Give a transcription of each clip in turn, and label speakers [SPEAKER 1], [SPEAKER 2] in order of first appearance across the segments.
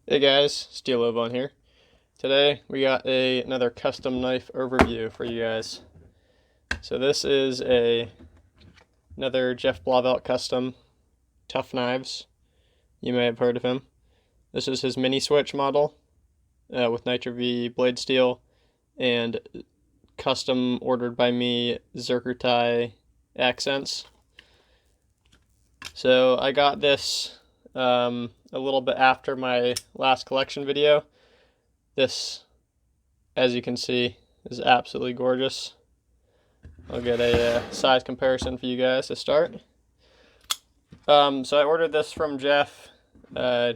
[SPEAKER 1] Hey guys, Steel Ovan here. Today we got another custom knife overview for you guys. So this is another Geoff custom Tuffknives. You may have heard of him. This is his mini switch model with Nitro V blade steel and custom ordered by me Zircuti accents. So I got this a little bit after my last collection video. This, as you can see, is absolutely gorgeous. I'll get a size comparison for you guys to start. So I ordered this from Geoff. I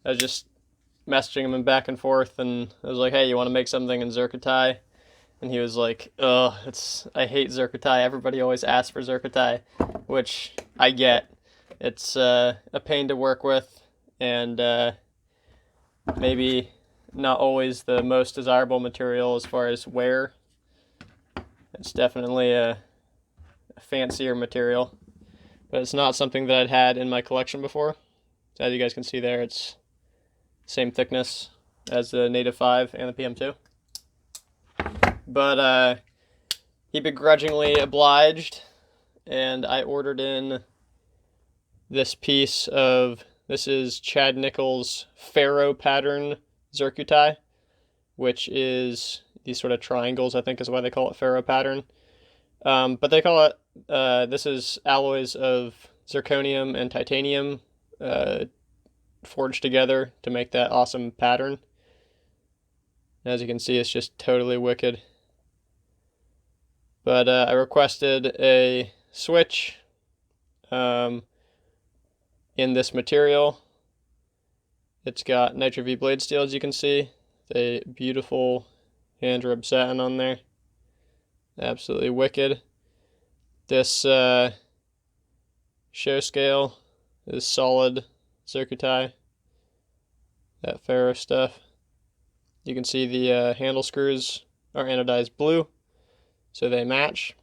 [SPEAKER 1] was just messaging him back and forth, and I was like, "Hey, you want to make something in Zircuti?" And he was like, "Ugh, I hate Zircuti. Everybody always asks for Zircuti," which I get. It's a pain to work with, and maybe not always the most desirable material as far as wear. It's definitely a fancier material, but it's not something that I'd had in my collection before. So as you guys can see there, it's same thickness as the Native 5 and the PM2. But he begrudgingly obliged, and I ordered in this piece of, this is Chad Nichols' Pharaoh Pattern Zircuti, which is these sort of triangles, I think is why they call it Pharaoh Pattern. But they call it, this is alloys of zirconium and titanium forged together to make that awesome pattern. As you can see, it's just totally wicked. But I requested a switch in this material. It's got Nitro V blade steel, as you can see. A beautiful hand rub satin on there. Absolutely wicked. This show scale is solid Zircuti. That Pharaoh stuff. You can see the handle screws are anodized blue, so they match.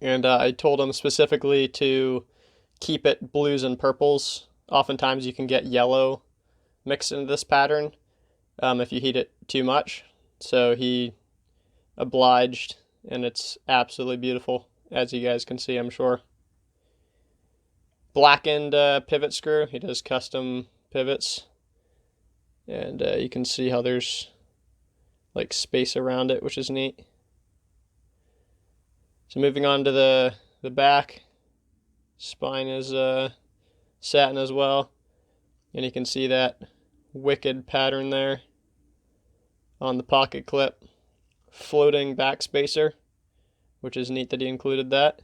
[SPEAKER 1] And I told them specifically to keep it blues and purples. Oftentimes you can get yellow mixed into this pattern if you heat it too much. So he obliged, and it's absolutely beautiful, as you guys can see, I'm sure. Blackened pivot screw. He does custom pivots, and you can see how there's like space around it, which is neat. So moving on to the back, spine is satin as well, and you can see that wicked pattern there on the pocket clip. Floating back spacer, which is neat that he included that,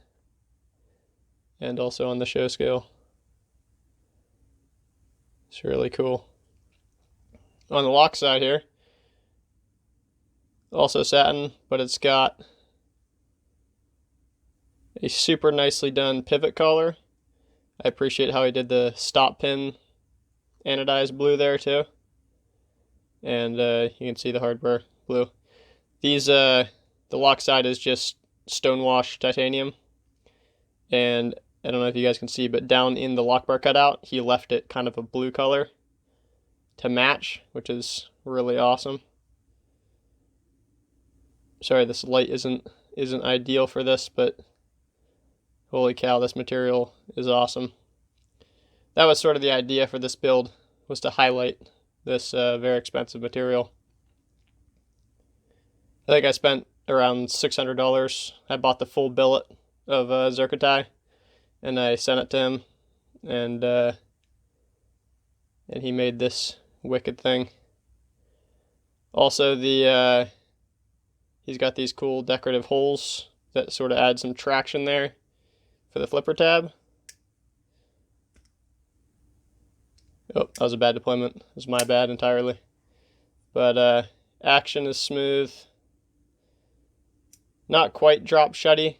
[SPEAKER 1] and also on the show scale. It's really cool. On the lock side here, also satin, but it's got a super nicely done pivot collar. I appreciate how he did the stop pin anodized blue there too, and you can see the hardware blue. These the lock side is just stonewash titanium, and I don't know if you guys can see, but down in the lock bar cutout he left it kind of a blue color to match, which is really awesome. Sorry, this light isn't ideal for this, but holy cow, this material is awesome. That was sort of the idea for this build, was to highlight this very expensive material. I think I spent around $600. I bought the full billet of Zircuti, and I sent it to him, and he made this wicked thing. Also, he's got these cool decorative holes that sort of add some traction there for the flipper tab. Oh, that was a bad deployment. It was my bad entirely. But action is smooth. Not quite drop shutty,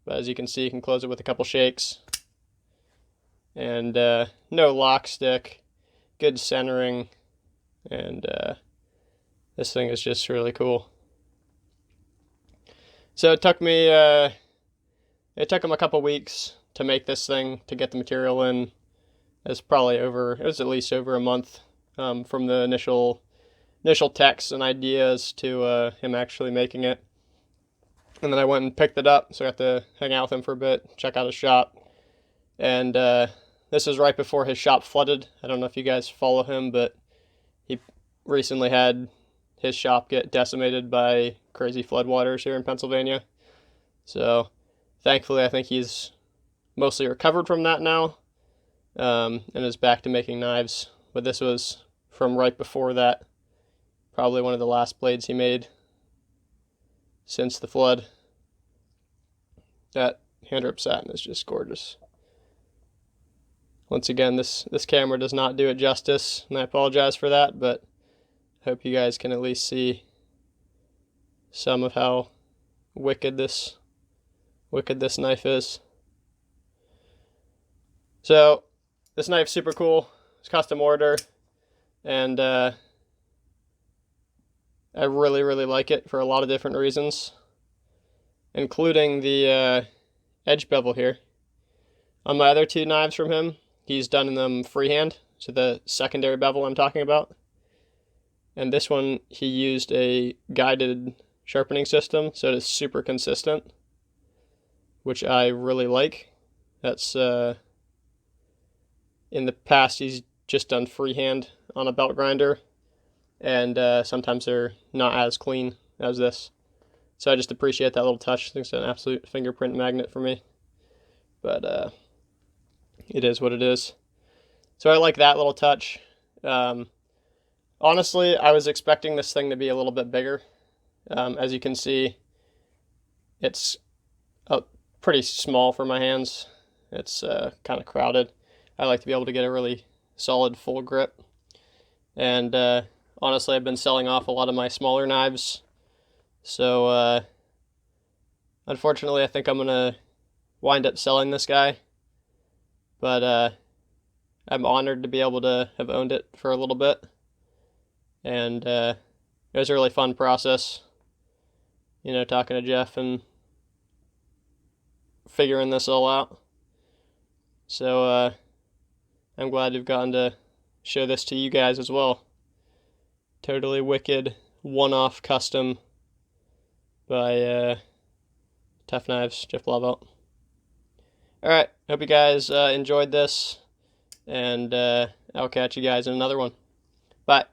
[SPEAKER 1] but as you can see, you can close it with a couple shakes. And no lock stick, good centering, and this thing is just really cool. So it took me, it took him a couple weeks to make this thing, to get the material in. It was at least over a month from the initial texts and ideas to him actually making it. And then I went and picked it up, so I got to hang out with him for a bit, check out his shop. And this is right before his shop flooded. I don't know if you guys follow him, but he recently had his shop get decimated by crazy floodwaters here in Pennsylvania. So thankfully, I think he's mostly recovered from that now, and is back to making knives. But this was from right before that. Probably one of the last blades he made since the flood. That hand rip satin is just gorgeous. Once again, this camera does not do it justice, and I apologize for that, but I hope you guys can at least see some of how wicked this knife is. So this knife's super cool. It's custom order, and I really like it for a lot of different reasons, including the edge bevel here. On my other two knives from him, he's done them freehand, so the secondary bevel I'm talking about. And this one, he used a guided sharpening system, so it is super consistent, which I really like. That's in the past he's just done freehand on a belt grinder, and sometimes they're not as clean as this. So I just appreciate that little touch. I think it's an absolute fingerprint magnet for me. But it is what it is. So I like that little touch. Honestly, I was expecting this thing to be a little bit bigger. As you can see, it's pretty small for my hands. It's kind of crowded. I like to be able to get a really solid full grip. And honestly, I've been selling off a lot of my smaller knives. So unfortunately, I think I'm going to wind up selling this guy. But I'm honored to be able to have owned it for a little bit. And it was a really fun process, you know, talking to Geoff and figuring this all out. So I'm glad to have gotten to show this to you guys as well. Totally wicked, one-off custom by Tuffknives, Geoff Blauvelt. Alright, hope you guys enjoyed this, and I'll catch you guys in another one. Bye.